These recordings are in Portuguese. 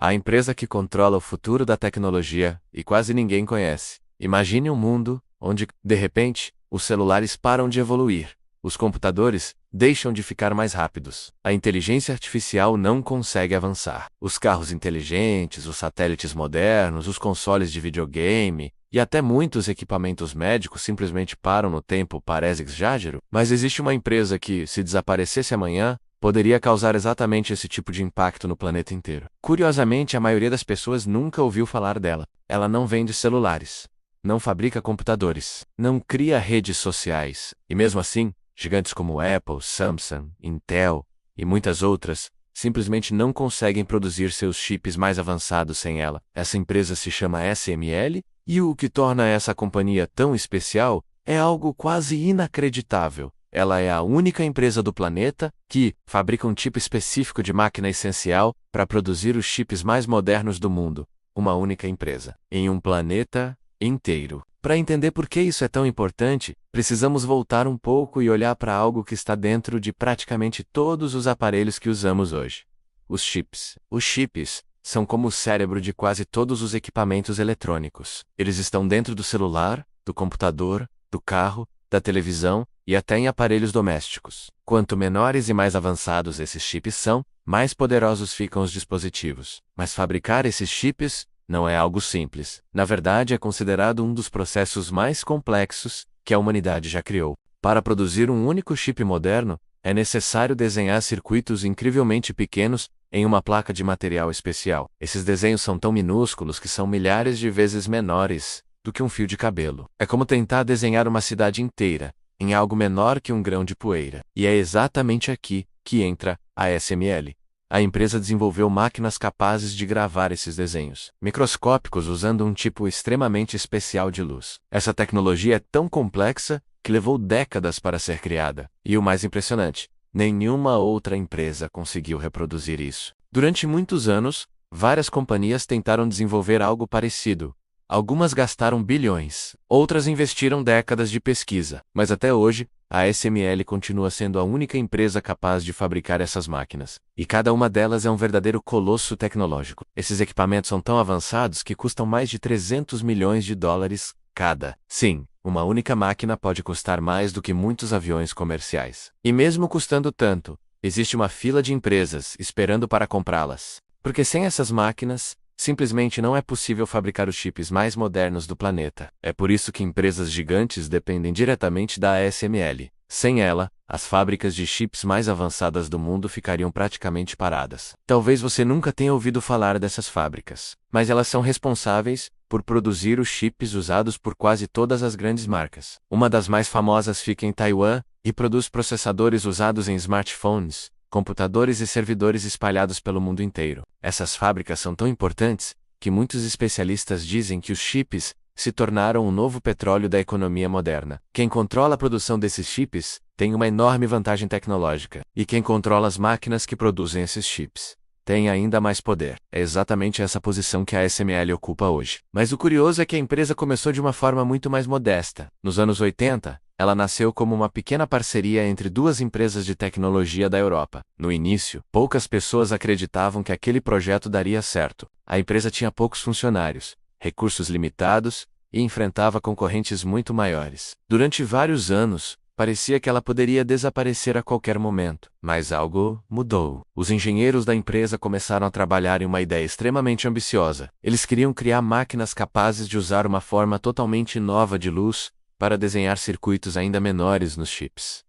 a empresa que controla o futuro da tecnologia e quase ninguém conhece. Imagine um mundo onde, de repente, os celulares param de evoluir, os computadores deixam de ficar mais rápidos, a inteligência artificial não consegue avançar, os carros inteligentes, os satélites modernos, os consoles de videogame e até muitos equipamentos médicos simplesmente param no tempo. Parece exagero, mas existe uma empresa que, se desaparecesse amanhã, poderia causar exatamente esse tipo de impacto no planeta inteiro. Curiosamente, a maioria das pessoas nunca ouviu falar dela. Ela não vende celulares, não fabrica computadores, não cria redes sociais, e mesmo assim, gigantes como Apple, Samsung, Intel e muitas outras simplesmente não conseguem produzir seus chips mais avançados sem ela. Essa empresa se chama SML, e o que torna essa companhia tão especial é algo quase inacreditável. Ela é a única empresa do planeta que fabrica um tipo específico de máquina essencial para produzir os chips mais modernos do mundo. Uma única empresa, em um planeta inteiro. Para entender por que isso é tão importante, precisamos voltar um pouco e olhar para algo que está dentro de praticamente todos os aparelhos que usamos hoje. Os chips. Os chips são como o cérebro de quase todos os equipamentos eletrônicos. Eles estão dentro do celular, do computador, do carro, da televisão e até em aparelhos domésticos. Quanto menores e mais avançados esses chips são, mais poderosos ficam os dispositivos. Mas fabricar esses chips não é algo simples. Na verdade, é considerado um dos processos mais complexos que a humanidade já criou. Para produzir um único chip moderno, é necessário desenhar circuitos incrivelmente pequenos em uma placa de material especial. Esses desenhos são tão minúsculos que são milhares de vezes menores do que um fio de cabelo. É como tentar desenhar uma cidade inteira em algo menor que um grão de poeira. E é exatamente aqui que entra a SML. A empresa desenvolveu máquinas capazes de gravar esses desenhos microscópicos usando um tipo extremamente especial de luz. Essa tecnologia é tão complexa que levou décadas para ser criada. E o mais impressionante, nenhuma outra empresa conseguiu reproduzir isso. Durante muitos anos, várias companhias tentaram desenvolver algo parecido. Algumas gastaram bilhões, outras investiram décadas de pesquisa, mas até hoje, a SML continua sendo a única empresa capaz de fabricar essas máquinas. E cada uma delas é um verdadeiro colosso tecnológico. Esses equipamentos são tão avançados que custam mais de 300 milhões de dólares cada. Sim, uma única máquina pode custar mais do que muitos aviões comerciais. E mesmo custando tanto, existe uma fila de empresas esperando para comprá-las. Porque sem essas máquinas, simplesmente não é possível fabricar os chips mais modernos do planeta. É por isso que empresas gigantes dependem diretamente da ASML. Sem ela, as fábricas de chips mais avançadas do mundo ficariam praticamente paradas. Talvez você nunca tenha ouvido falar dessas fábricas, mas elas são responsáveis por produzir os chips usados por quase todas as grandes marcas. Uma das mais famosas fica em Taiwan e produz processadores usados em smartphones, computadores e servidores espalhados pelo mundo inteiro. Essas fábricas são tão importantes que muitos especialistas dizem que os chips se tornaram o novo petróleo da economia moderna. Quem controla a produção desses chips tem uma enorme vantagem tecnológica, e quem controla as máquinas que produzem esses chips tem ainda mais poder. É exatamente essa posição que a SML ocupa hoje. Mas o curioso é que a empresa começou de uma forma muito mais modesta. Nos anos 80, ela nasceu como uma pequena parceria entre duas empresas de tecnologia da Europa. No início, poucas pessoas acreditavam que aquele projeto daria certo. A empresa tinha poucos funcionários, recursos limitados e enfrentava concorrentes muito maiores. Durante vários anos, parecia que ela poderia desaparecer a qualquer momento. Mas algo mudou. Os engenheiros da empresa começaram a trabalhar em uma ideia extremamente ambiciosa. Eles queriam criar máquinas capazes de usar uma forma totalmente nova de luz para desenhar circuitos ainda menores nos chips.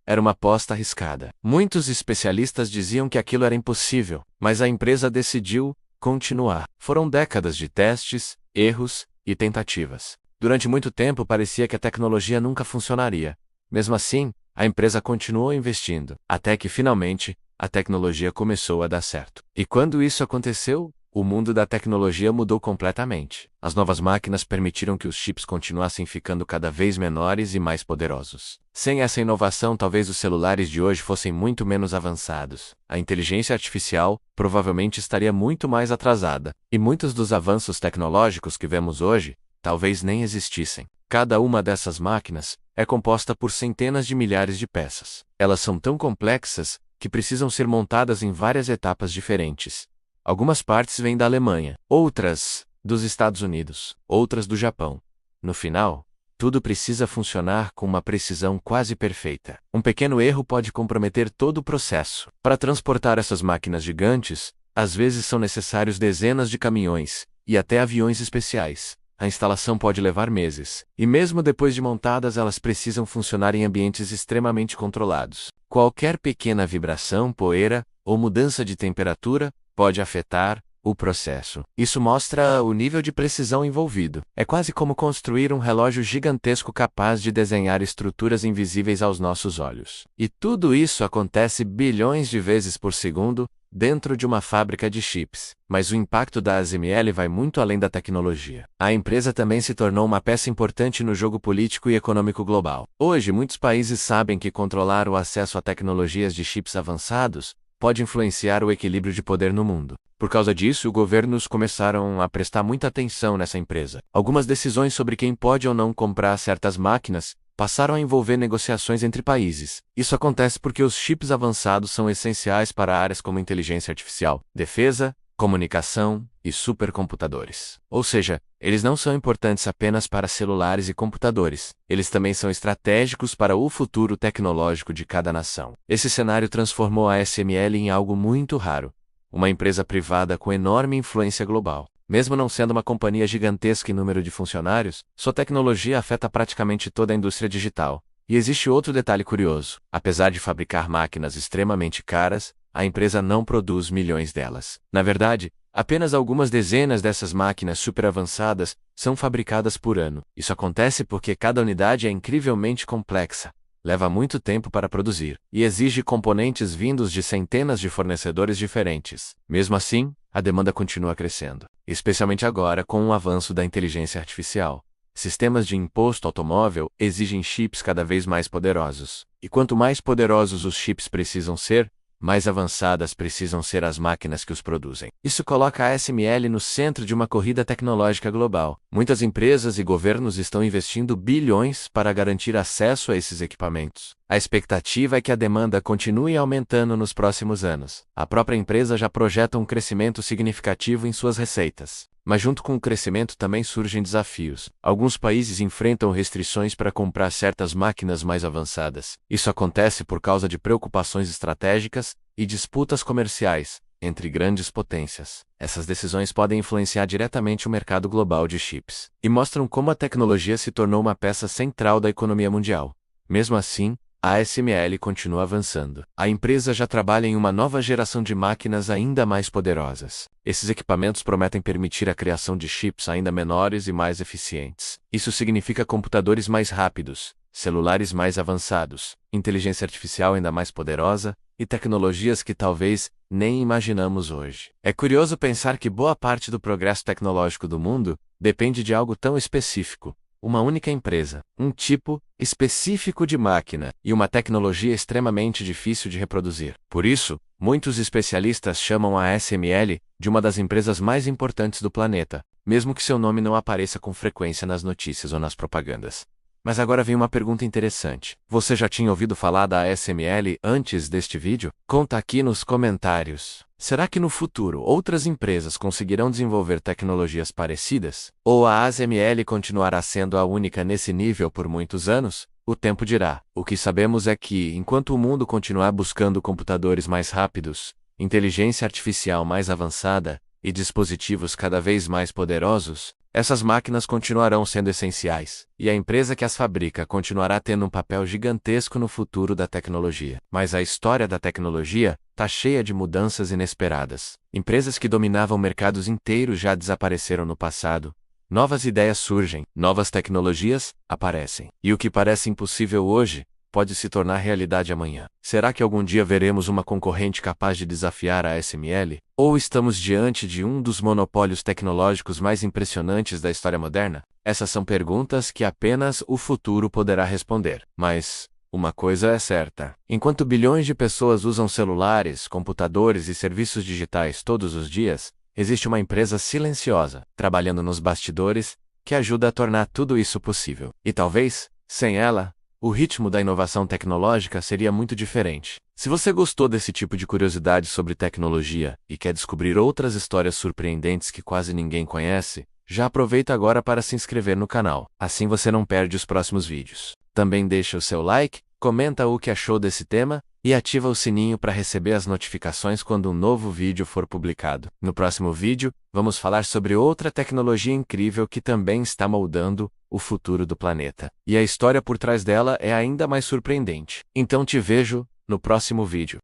Era uma aposta arriscada. Muitos especialistas diziam que aquilo era impossível, mas a empresa decidiu continuar. Foram décadas de testes, erros e tentativas. Durante muito tempo parecia que a tecnologia nunca funcionaria. Mesmo assim, a empresa continuou investindo, até que finalmente a tecnologia começou a dar certo. E quando isso aconteceu, o mundo da tecnologia mudou completamente. As novas máquinas permitiram que os chips continuassem ficando cada vez menores e mais poderosos. Sem essa inovação, talvez os celulares de hoje fossem muito menos avançados. A inteligência artificial provavelmente estaria muito mais atrasada, e muitos dos avanços tecnológicos que vemos hoje talvez nem existissem. Cada uma dessas máquinas é composta por centenas de milhares de peças. Elas são tão complexas que precisam ser montadas em várias etapas diferentes. Algumas partes vêm da Alemanha, outras dos Estados Unidos, outras do Japão. No final, tudo precisa funcionar com uma precisão quase perfeita. Um pequeno erro pode comprometer todo o processo. Para transportar essas máquinas gigantes, às vezes são necessários dezenas de caminhões e até aviões especiais. A instalação pode levar meses, e mesmo depois de montadas, elas precisam funcionar em ambientes extremamente controlados. Qualquer pequena vibração, poeira ou mudança de temperatura pode afetar o processo. Isso mostra o nível de precisão envolvido. É quase como construir um relógio gigantesco capaz de desenhar estruturas invisíveis aos nossos olhos. E tudo isso acontece bilhões de vezes por segundo dentro de uma fábrica de chips. Mas o impacto da ASML vai muito além da tecnologia. A empresa também se tornou uma peça importante no jogo político e econômico global. Hoje, muitos países sabem que controlar o acesso a tecnologias de chips avançados pode influenciar o equilíbrio de poder no mundo. Por causa disso, governos começaram a prestar muita atenção nessa empresa. Algumas decisões sobre quem pode ou não comprar certas máquinas passaram a envolver negociações entre países. Isso acontece porque os chips avançados são essenciais para áreas como inteligência artificial, defesa, comunicação e supercomputadores. Ou seja, eles não são importantes apenas para celulares e computadores, eles também são estratégicos para o futuro tecnológico de cada nação. Esse cenário transformou a ASML em algo muito raro, uma empresa privada com enorme influência global. Mesmo não sendo uma companhia gigantesca em número de funcionários, sua tecnologia afeta praticamente toda a indústria digital. E existe outro detalhe curioso: apesar de fabricar máquinas extremamente caras, a empresa não produz milhões delas. Na verdade, apenas algumas dezenas dessas máquinas superavançadas são fabricadas por ano. Isso acontece porque cada unidade é incrivelmente complexa, leva muito tempo para produzir, e exige componentes vindos de centenas de fornecedores diferentes. Mesmo assim, a demanda continua crescendo, especialmente agora com o avanço da inteligência artificial. Sistemas de imposto automóvel exigem chips cada vez mais poderosos. E quanto mais poderosos os chips precisam ser, mais avançadas precisam ser as máquinas que os produzem. Isso coloca a ASML no centro de uma corrida tecnológica global. Muitas empresas e governos estão investindo bilhões para garantir acesso a esses equipamentos. A expectativa é que a demanda continue aumentando nos próximos anos. A própria empresa já projeta um crescimento significativo em suas receitas. Mas junto com o crescimento também surgem desafios. Alguns países enfrentam restrições para comprar certas máquinas mais avançadas. Isso acontece por causa de preocupações estratégicas e disputas comerciais entre grandes potências. Essas decisões podem influenciar diretamente o mercado global de chips e mostram como a tecnologia se tornou uma peça central da economia mundial. Mesmo assim, a ASML continua avançando. A empresa já trabalha em uma nova geração de máquinas ainda mais poderosas. Esses equipamentos prometem permitir a criação de chips ainda menores e mais eficientes. Isso significa computadores mais rápidos, celulares mais avançados, inteligência artificial ainda mais poderosa e tecnologias que talvez nem imaginamos hoje. É curioso pensar que boa parte do progresso tecnológico do mundo depende de algo tão específico: uma única empresa, um tipo específico de máquina e uma tecnologia extremamente difícil de reproduzir. Por isso, muitos especialistas chamam a ASML de uma das empresas mais importantes do planeta, mesmo que seu nome não apareça com frequência nas notícias ou nas propagandas. Mas agora vem uma pergunta interessante. Você já tinha ouvido falar da ASML antes deste vídeo? Conta aqui nos comentários. Será que no futuro outras empresas conseguirão desenvolver tecnologias parecidas? Ou a ASML continuará sendo a única nesse nível por muitos anos? O tempo dirá. O que sabemos é que, enquanto o mundo continuar buscando computadores mais rápidos, inteligência artificial mais avançada e dispositivos cada vez mais poderosos, essas máquinas continuarão sendo essenciais, e a empresa que as fabrica continuará tendo um papel gigantesco no futuro da tecnologia. Mas a história da tecnologia está cheia de mudanças inesperadas. Empresas que dominavam mercados inteiros já desapareceram no passado. Novas ideias surgem, novas tecnologias aparecem. E o que parece impossível hoje pode se tornar realidade amanhã. Será que algum dia veremos uma concorrente capaz de desafiar a ASML? Ou estamos diante de um dos monopólios tecnológicos mais impressionantes da história moderna? Essas são perguntas que apenas o futuro poderá responder. Mas uma coisa é certa: enquanto bilhões de pessoas usam celulares, computadores e serviços digitais todos os dias, existe uma empresa silenciosa, trabalhando nos bastidores, que ajuda a tornar tudo isso possível. E talvez, sem ela, o ritmo da inovação tecnológica seria muito diferente. Se você gostou desse tipo de curiosidade sobre tecnologia e quer descobrir outras histórias surpreendentes que quase ninguém conhece, já aproveita agora para se inscrever no canal, assim você não perde os próximos vídeos. Também deixa o seu like, comenta o que achou desse tema e ativa o sininho para receber as notificações quando um novo vídeo for publicado. No próximo vídeo, vamos falar sobre outra tecnologia incrível que também está moldando o futuro do planeta. E a história por trás dela é ainda mais surpreendente. Então te vejo no próximo vídeo.